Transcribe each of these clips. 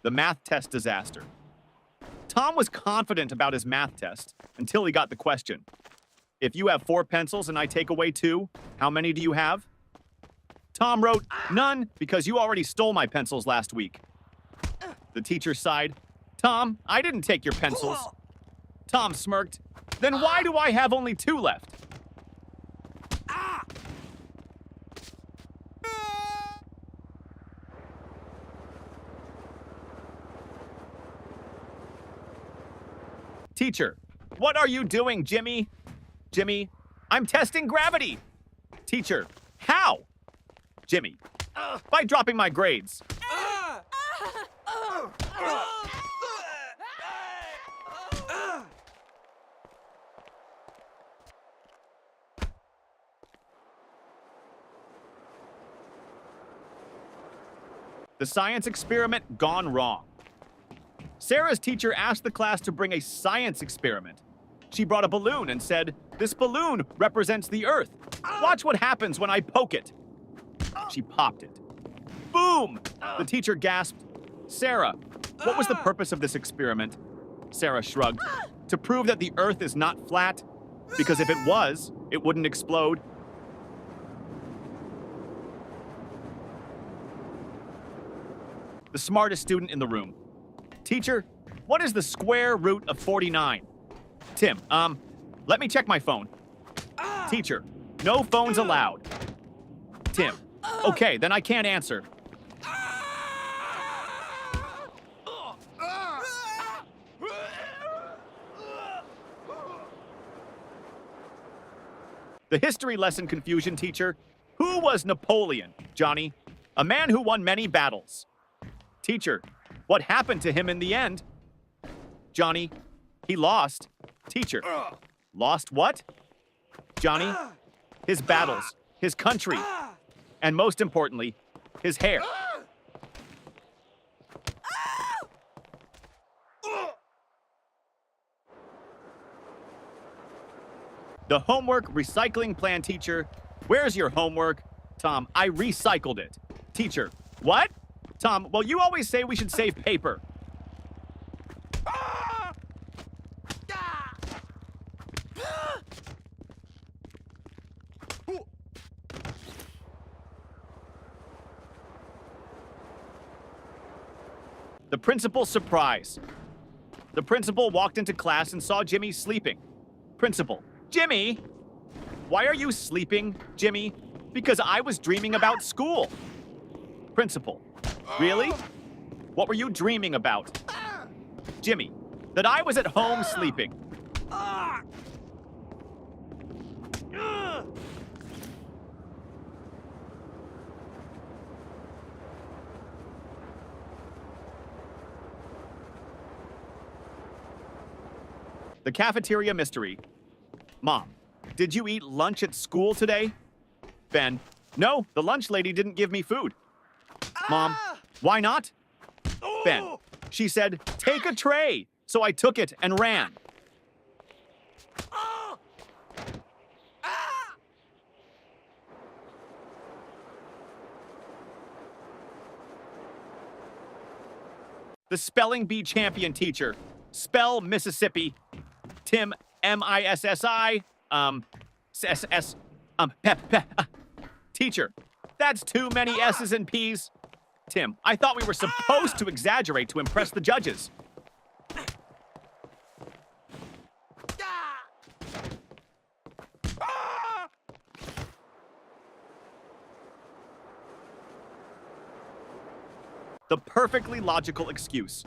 The math test disaster. Tom was confident about his math test until he got the question. If you have 4 pencils and I take away 2, how many do you have? Tom wrote, none, because you already stole my pencils last week. The teacher sighed. Tom, I didn't take your pencils. Tom smirked. Then why do I have only 2 left? Teacher, what are you doing, Jimmy? Jimmy, I'm testing gravity. Teacher, how? Jimmy, by dropping my grades. The science experiment gone wrong. Sarah's teacher asked the class to bring a science experiment. She brought a balloon and said, "This balloon represents the Earth. Watch what happens when I poke it." She popped it. Boom! The teacher gasped, "Sarah, what was the purpose of this experiment?" Sarah shrugged. "To prove that the Earth is not flat, because if it was, it wouldn't explode." The smartest student in the room. Teacher, what is the square root of 49? Tim, let me check my phone. Teacher, no phones allowed. Tim, okay, then I can't answer. The history lesson confusion teacher. Who was Napoleon, Johnny? A man who won many battles. Teacher, what happened to him in the end? Johnny, he lost. Teacher, lost what? Johnny, his battles, his country, and most importantly, his hair. The homework recycling plan teacher. Where's your homework? Tom, I recycled it. Teacher, what? Tom, well, you always say we should save paper. The principal's surprise. The principal walked into class and saw Jimmy sleeping. Principal, Jimmy! Why are you sleeping, Jimmy? Because I was dreaming about school. Principal, really? What were you dreaming about? Jimmy, that I was at home sleeping. The cafeteria mystery. Mom, did you eat lunch at school today? Ben, no, the lunch lady didn't give me food. Mom, why not? Ben, she said, take a tray. So I took it and ran. The spelling bee champion teacher. Spell Mississippi. Tim, M-I-S-S-I, S-S, Teacher, that's too many S's and P's. Tim, I thought we were supposed to exaggerate to impress the judges. The perfectly logical excuse.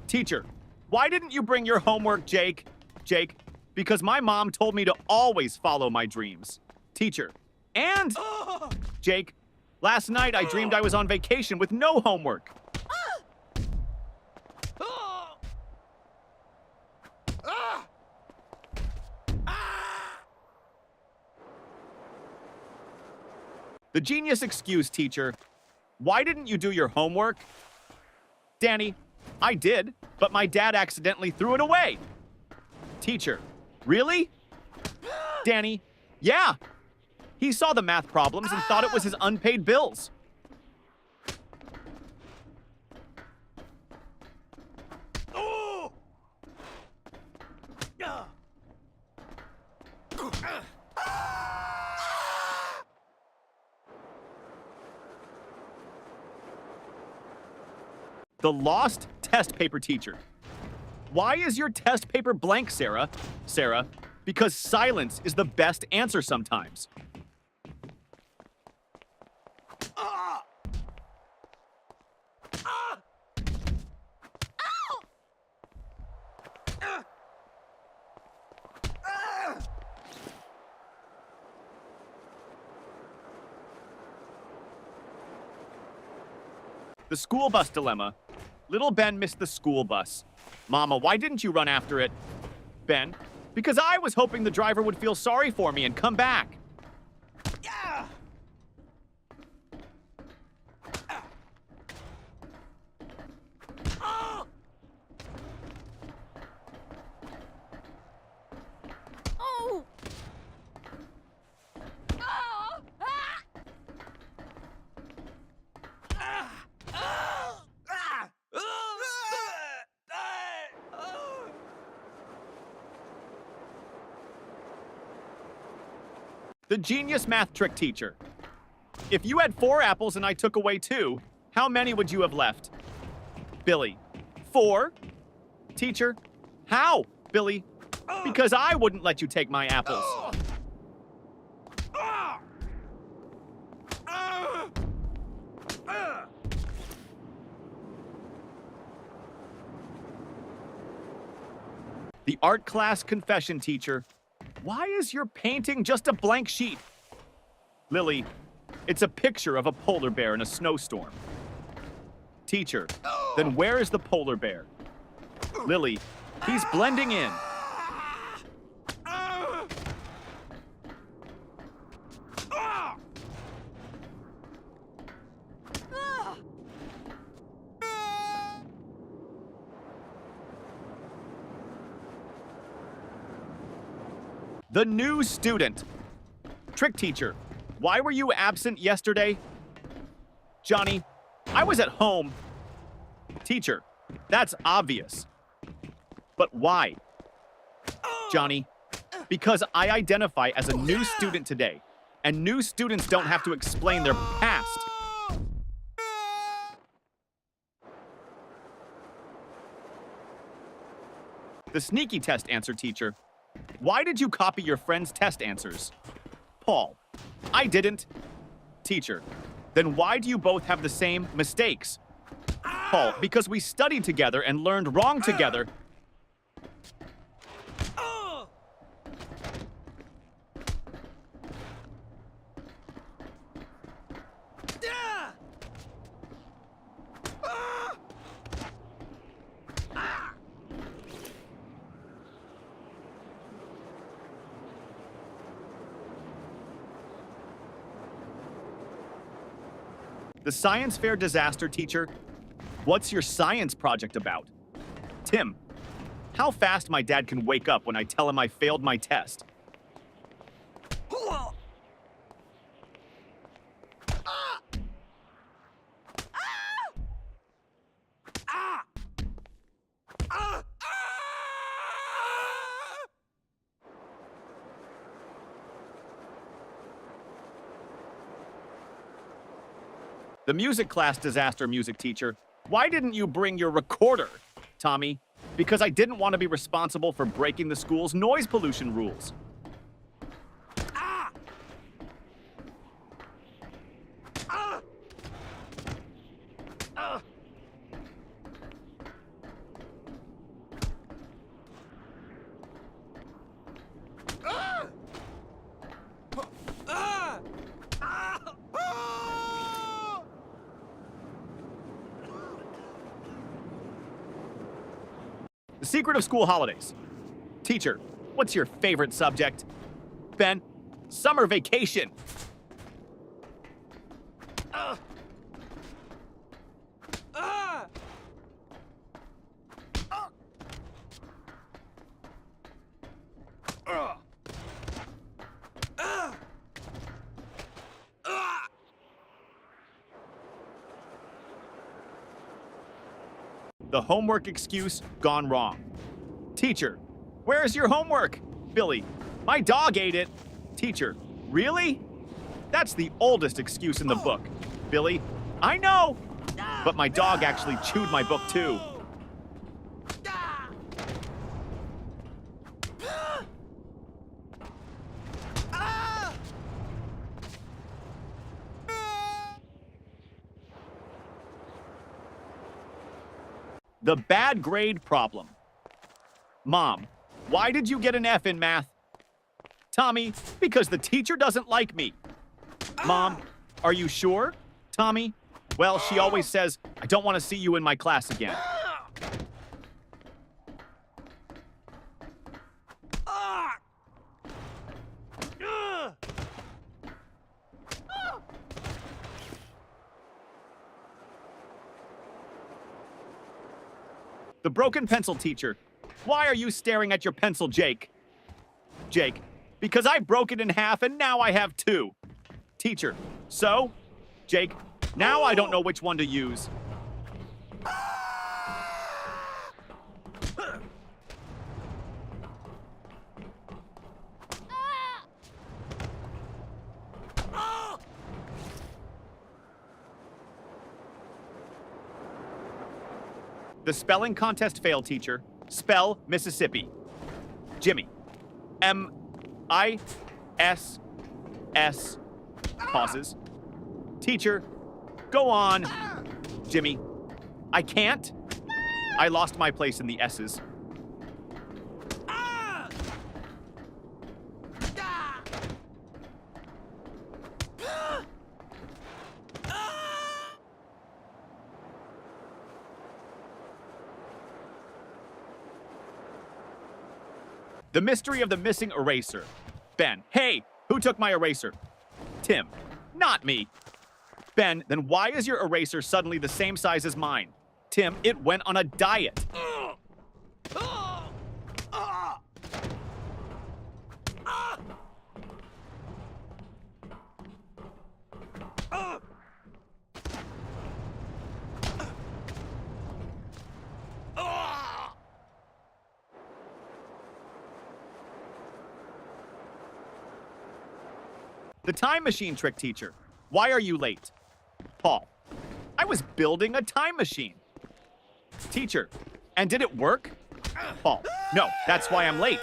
Teacher, why didn't you bring your homework, Jake? Jake, because my mom told me to always follow my dreams. Teacher, and Jake, last night I dreamed I was on vacation with no homework. The genius excuse, teacher. Why didn't you do your homework? Danny, I did, but my dad accidentally threw it away. Teacher, really? Danny, yeah. He saw the math problems and thought it was his unpaid bills. The lost test paper teacher. Why is your test paper blank, Sarah? Sarah, because silence is the best answer sometimes. The school bus dilemma. Little Ben missed the school bus. Mama, why didn't you run after it? Ben, because I was hoping the driver would feel sorry for me and come back. Yeah. Oh. Oh. The genius math trick teacher. If you had 4 apples and I took away 2, how many would you have left? Billy, 4? Teacher, how? Billy, because I wouldn't let you take my apples. The art class confession teacher. Why is your painting just a blank sheet? Lily, it's a picture of a polar bear in a snowstorm. Teacher, then where is the polar bear? Lily, he's blending in. The new student. Trick teacher, why were you absent yesterday? Johnny, I was at home. Teacher, that's obvious. But why? Johnny, because I identify as a new student today, and new students don't have to explain their past. The sneaky test answer teacher. Why did you copy your friend's test answers? Paul, I didn't. Teacher, then why do you both have the same mistakes? Paul, because we studied together and learned wrong together. The science fair disaster teacher. What's your science project about? Tim, how fast my dad can wake up when I tell him I failed my test. The music class disaster music teacher. Why didn't you bring your recorder, Tommy? Because I didn't want to be responsible for breaking the school's noise pollution rules. The secret of school holidays. Teacher, what's your favorite subject? Ben, summer vacation. The homework excuse gone wrong. Teacher, where's your homework? Billy, my dog ate it. Teacher, really? That's the oldest excuse in the book. Billy, I know. But my dog actually chewed my book too. The bad grade problem. Mom, why did you get an F in math? Tommy, because the teacher doesn't like me. Mom, are you sure? Tommy, well, she always says, I don't want to see you in my class again. The broken pencil teacher. Why are you staring at your pencil, Jake? Jake, because I broke it in half and now I have two. Teacher, so? Jake, now I don't know which one to use. The spelling contest failed, teacher. Spell Mississippi. Jimmy. M-I-S-S. Pauses. Teacher, go on. Jimmy. I can't. I lost my place in the S's. The mystery of the missing eraser. Ben, hey, who took my eraser? Tim, not me. Ben, then why is your eraser suddenly the same size as mine? Tim, it went on a diet. The time machine trick teacher. Why are you late? Paul. I was building a time machine. Teacher. And did it work? Paul. No, that's why I'm late.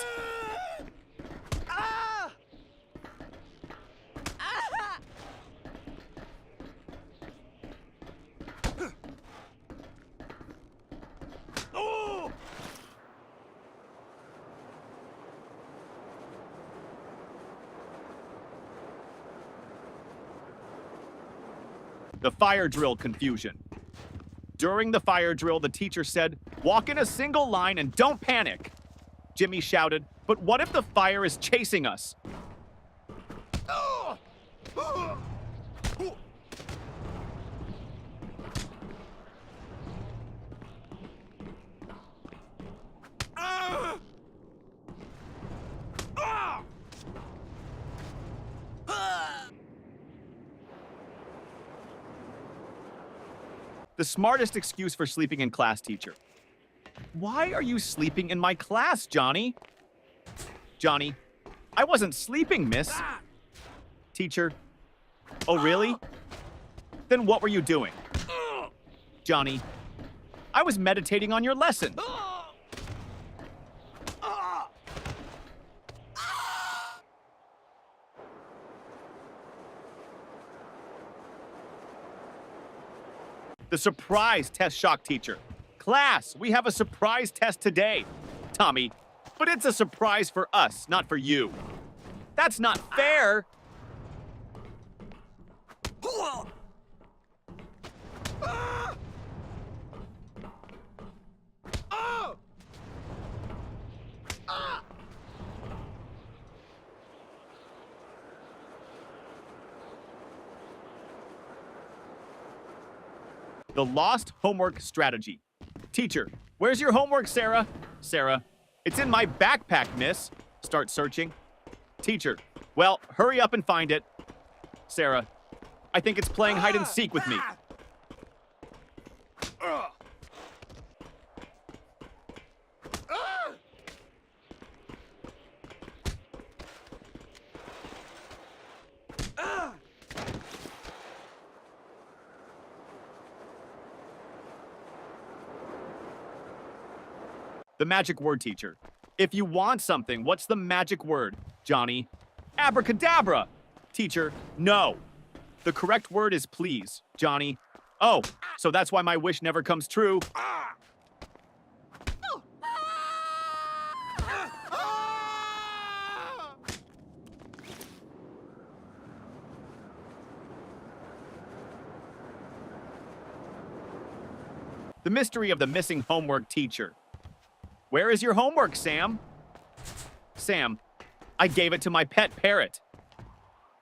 The fire drill confusion. During the fire drill, the teacher said, walk in a single line and don't panic. Jimmy shouted, but what if the fire is chasing us? The smartest excuse for sleeping in class, teacher. Why are you sleeping in my class, Johnny? Johnny, I wasn't sleeping, miss. Teacher, oh really? Then what were you doing? Johnny, I was meditating on your lesson. The surprise test shock teacher. Class, we have a surprise test today. Tommy, but it's a surprise for us, not for you. That's not fair. The lost homework strategy. Teacher, where's your homework, Sarah? Sarah, it's in my backpack, miss. Start searching. Teacher, well, hurry up and find it. Sarah, I think it's playing hide and seek with me. The magic word, teacher. If you want something, what's the magic word? Johnny. Abracadabra. Teacher, no. The correct word is please. Johnny. Oh, so that's why my wish never comes true. The mystery of the missing homework teacher. Where is your homework, Sam? Sam, I gave it to my pet parrot.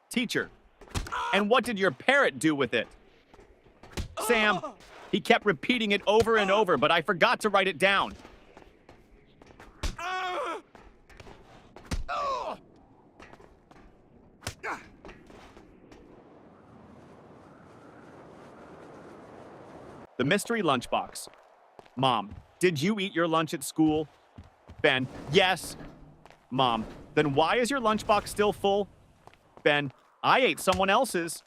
Teacher, and what did your parrot do with it? Sam, he kept repeating it over and over, but I forgot to write it down. The mystery lunchbox. Mom, did you eat your lunch at school? Ben, yes. Mom, then why is your lunchbox still full? Ben, I ate someone else's.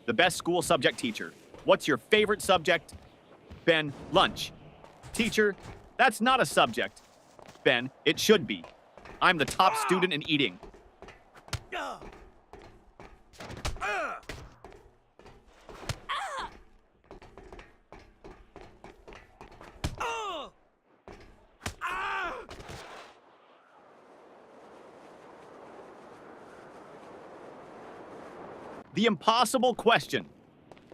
The best school subject teacher. What's your favorite subject? Ben, lunch. Teacher, that's not a subject. Ben, it should be. I'm the top student in eating. The impossible question.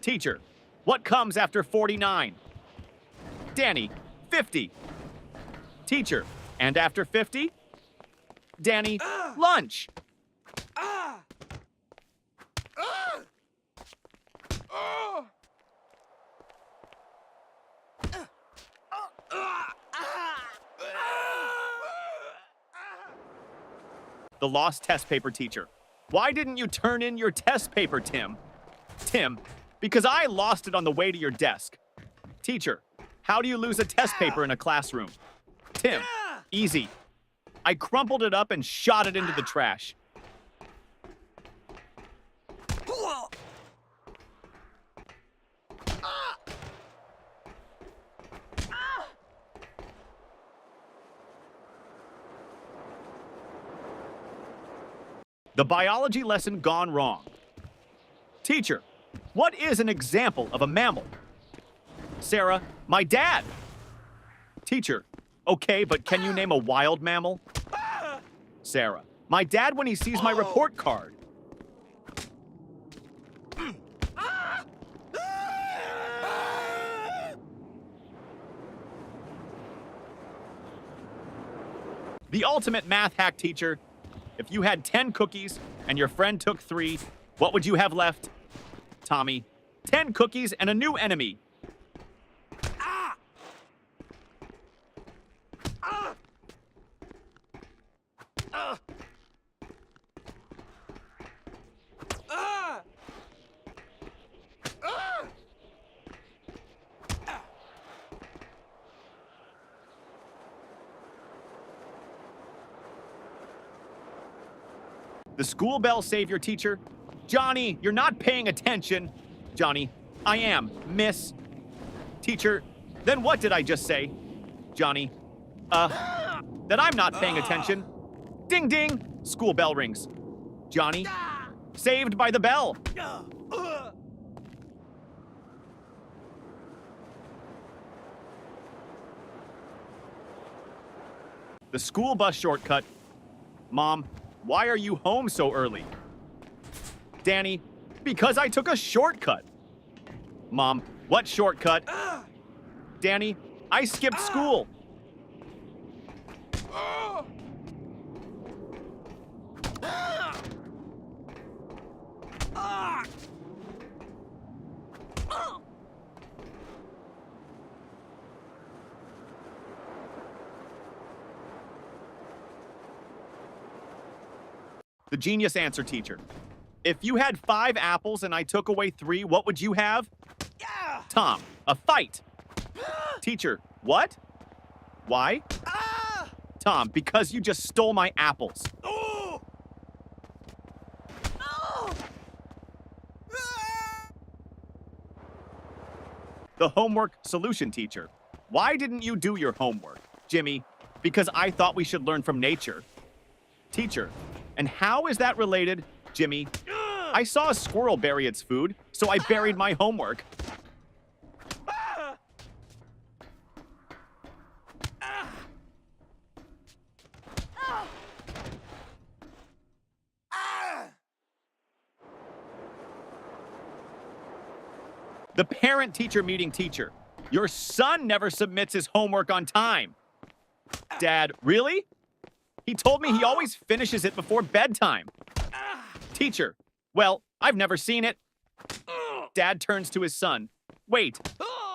Teacher, what comes after 49? Danny, 50. Teacher, and after 50? Danny, lunch. The lost test paper teacher. Why didn't you turn in your test paper, Tim? Tim, because I lost it on the way to your desk. Teacher, how do you lose a test paper in a classroom? Tim, easy. I crumpled it up and shot it into the trash. The biology lesson gone wrong. Teacher, what is an example of a mammal? Sarah, my dad. Teacher, okay, but can you name a wild mammal? Sarah, my dad when he sees my report card. The ultimate math hack teacher. If you had 10 cookies and your friend took 3, what would you have left? Tommy, 10 cookies and a new enemy. The school bell saved your teacher. Johnny, you're not paying attention. Johnny, I am, miss. Teacher, then what did I just say? Johnny, that I'm not paying attention. Ding ding, school bell rings. Johnny, saved by the bell. The school bus shortcut. Mom, why are you home so early? Danny, because I took a shortcut. Mom, what shortcut? Danny, I skipped school. The genius answer teacher. If you had 5 apples and I took away 3, what would you have? Tom, a fight. Teacher, what? Why? Tom, because you just stole my apples. The homework solution teacher. Why didn't you do your homework? Jimmy, because I thought we should learn from nature. Teacher, and how is that related? Jimmy, I saw a squirrel bury its food, so I buried my homework. The parent-teacher meeting teacher. Your son never submits his homework on time. Dad, really? He told me he always finishes it before bedtime. Teacher, well, I've never seen it. Dad turns to his son. Wait,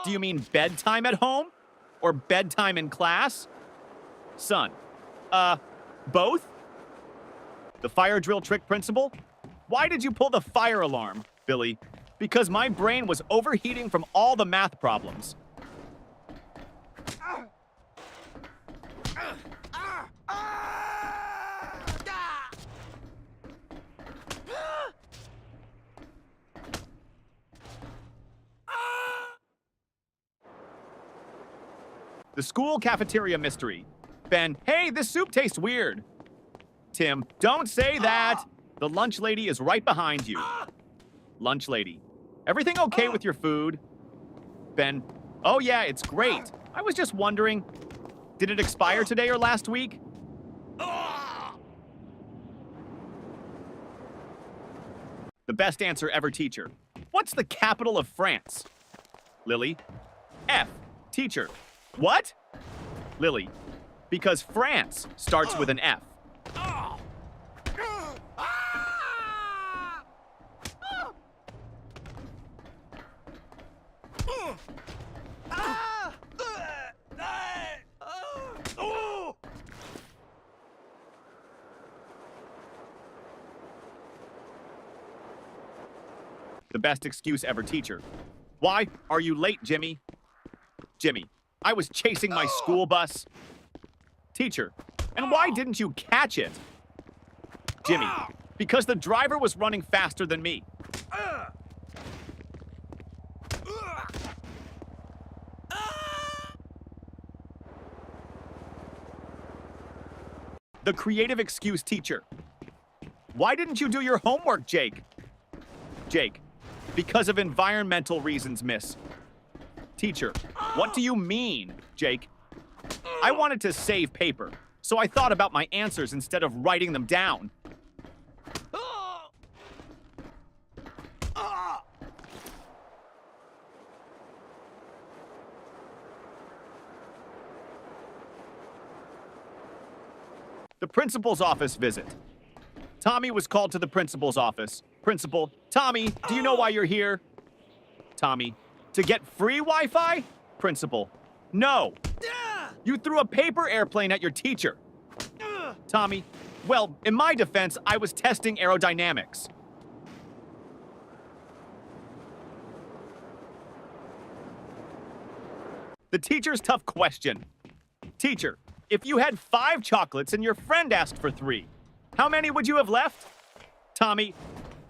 do you mean bedtime at home? Or bedtime in class? Son, both? The fire drill trick principal? Why did you pull the fire alarm, Billy? Because my brain was overheating from all the math problems. The school cafeteria mystery. Ben, hey, this soup tastes weird. Tim, don't say that. The lunch lady is right behind you. Lunch lady. Everything okay with your food? Ben, oh yeah, it's great. I was just wondering, did it expire today or last week? The best answer ever teacher. What's the capital of France? Lily. F. Teacher. What? Lily. Because France starts with an F. The best excuse ever teacher. Why are you late, Jimmy? Jimmy, I was chasing my school bus. Teacher, and why didn't you catch it? Jimmy, because the driver was running faster than me. The creative excuse teacher. Why didn't you do your homework, Jake? Jake, because of environmental reasons, miss. Teacher, what do you mean, Jake? I wanted to save paper, so I thought about my answers instead of writing them down. The principal's office visit. Tommy was called to the principal's office. Principal, Tommy, do you know why you're here? Tommy, to get free Wi-Fi? Principal, no. You threw a paper airplane at your teacher. Tommy, well, in my defense, I was testing aerodynamics. The teacher's tough question. Teacher, if you had 5 chocolates and your friend asked for 3, how many would you have left? Tommy,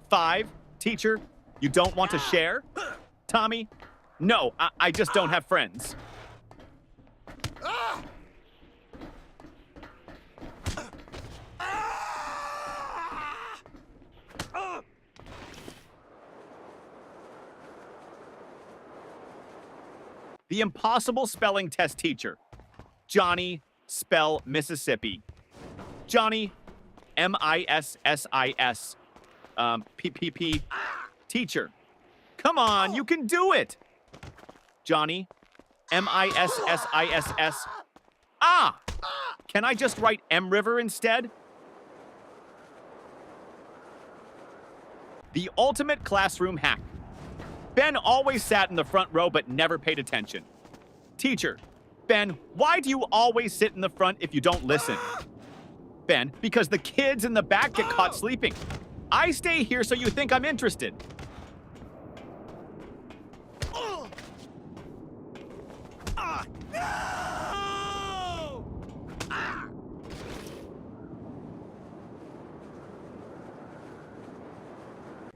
5. Teacher, you don't want to share? Tommy, no, I just don't have friends. The impossible spelling test teacher. Johnny, spell Mississippi. Johnny, M-I-S-S-I-S. P-P-P. Teacher. Come on, you can do it. Johnny, M-I-S-S-I-S-S. Ah! Can I just write M River instead? The ultimate classroom hack. Ben always sat in the front row but never paid attention. Teacher, Ben, why do you always sit in the front if you don't listen? Ben, because the kids in the back get caught sleeping. I stay here so you think I'm interested.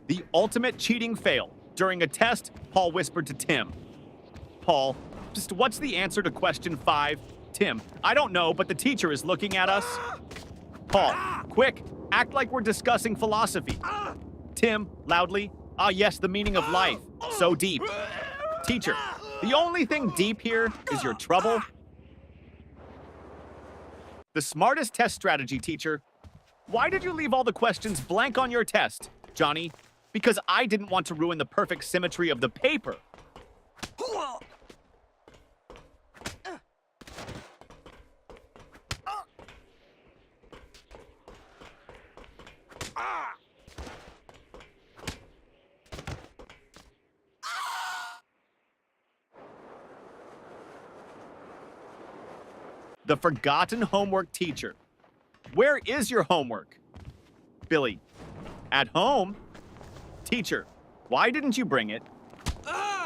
The ultimate cheating fail. During a test, Paul whispered to Tim. Paul, just what's the answer to question 5? Tim, I don't know, but the teacher is looking at us. Paul, quick, act like we're discussing philosophy. Tim, loudly, ah yes, the meaning of life. So deep. Teacher, the only thing deep here is your trouble. The smartest test strategy, teacher. Why did you leave all the questions blank on your test, Johnny? Because I didn't want to ruin the perfect symmetry of the paper. The forgotten homework teacher. Where is your homework? Billy. At home? Teacher. Why didn't you bring it?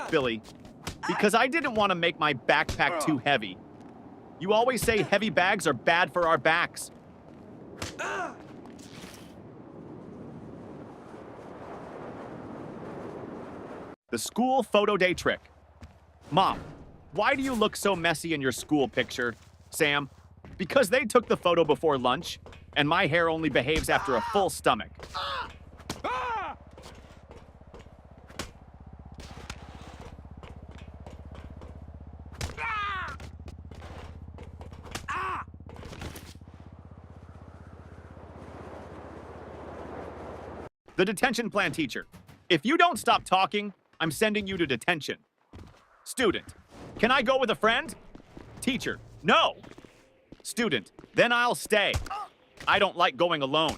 Billy. Because I didn't want to make my backpack too heavy. You always say heavy bags are bad for our backs. The school photo day trick. Mom, why do you look so messy in your school picture? Sam, because they took the photo before lunch, and my hair only behaves after a full stomach. The detention plan teacher. If you don't stop talking, I'm sending you to detention. Student, can I go with a friend? Teacher, no. Student, then I'll stay. I don't like going alone.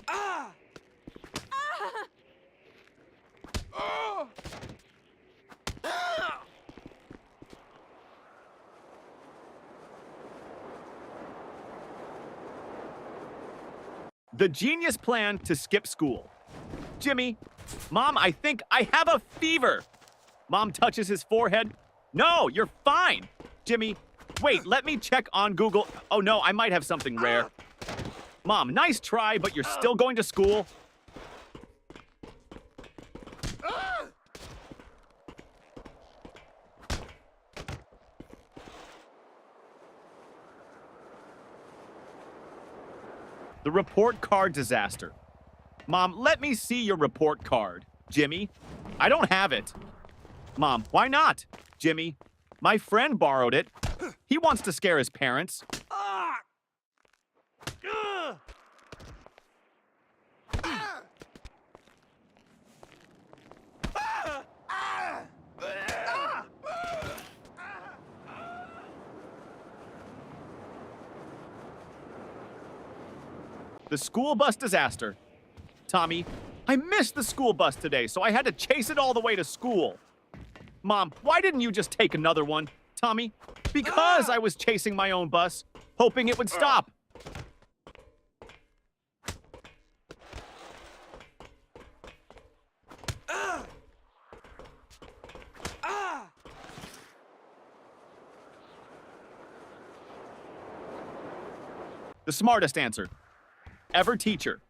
The genius plan to skip school. Jimmy, Mom, I think I have a fever. Mom touches his forehead. No, you're fine. Jimmy, wait, let me check on Google. Oh no, I might have something rare. Mom, nice try, but you're still going to school. The report card disaster. Mom, let me see your report card. Jimmy, I don't have it. Mom, why not? Jimmy, my friend borrowed it. He wants to scare his parents. The school bus disaster. Tommy, I missed the school bus today, so I had to chase it all the way to school. Mom, why didn't you just take another one? Tommy, because I was chasing my own bus, hoping it would stop. The smartest answer. Ever teacher.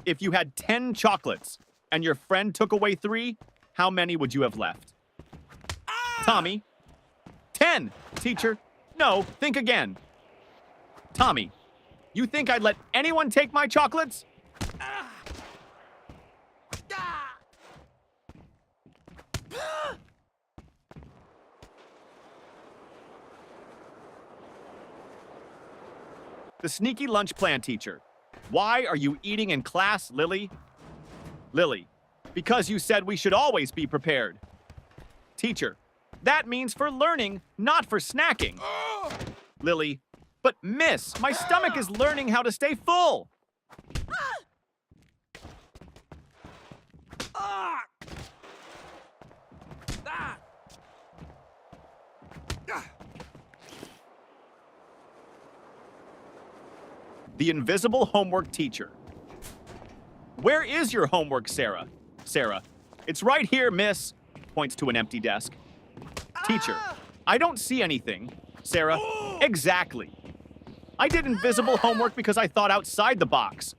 If you had 10 chocolates and your friend took away 3, how many would you have left? Tommy. 10, teacher. No, think again. Tommy, you think I'd let anyone take my chocolates? The sneaky lunch plan teacher. Why are you eating in class, Lily? Lily, because you said we should always be prepared. Teacher, that means for learning, not for snacking. Lily, but miss, my stomach is learning how to stay full. The invisible homework teacher. Where is your homework, Sarah? Sarah, it's right here, miss. Points to an empty desk. Teacher, I don't see anything. Sarah, exactly. I did invisible homework because I thought outside the box.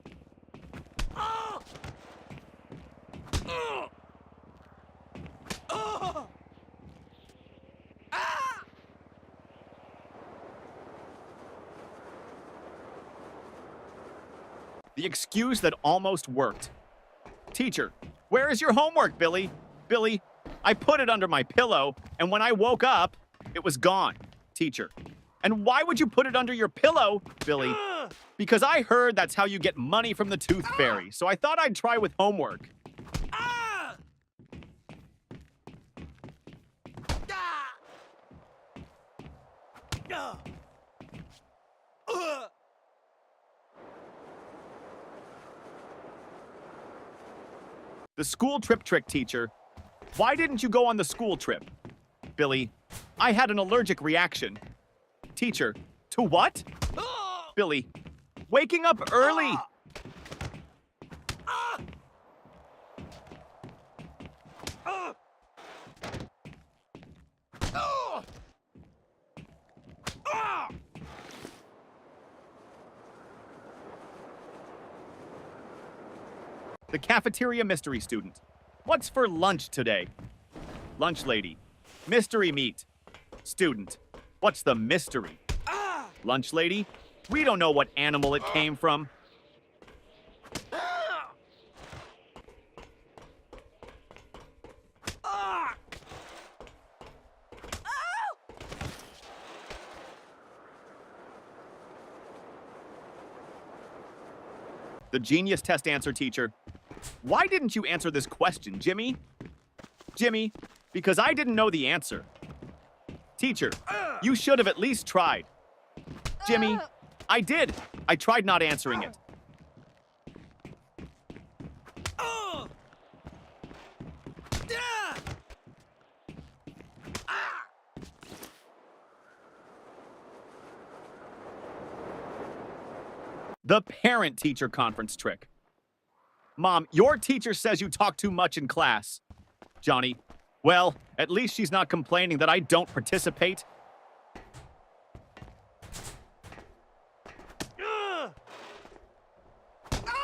The excuse that almost worked. Teacher, where is your homework, Billy? Billy, I put it under my pillow, and when I woke up, it was gone. Teacher, and why would you put it under your pillow, Billy? Because I heard that's how you get money from the Tooth Fairy, so I thought I'd try with homework. The school trip trick, teacher. Why didn't you go on the school trip? Billy, I had an allergic reaction. Teacher, to what? Billy, waking up early. The cafeteria mystery student. What's for lunch today? Lunch lady. Mystery meat. Student. What's the mystery? Lunch lady. We don't know what animal it came from. The genius test answer, teacher. Why didn't you answer this question, Jimmy? Jimmy, because I didn't know the answer. Teacher, you should have at least tried. Jimmy, I did. I tried not answering it. The parent-teacher conference trick. Mom, your teacher says you talk too much in class. Johnny, well, at least she's not complaining that I don't participate.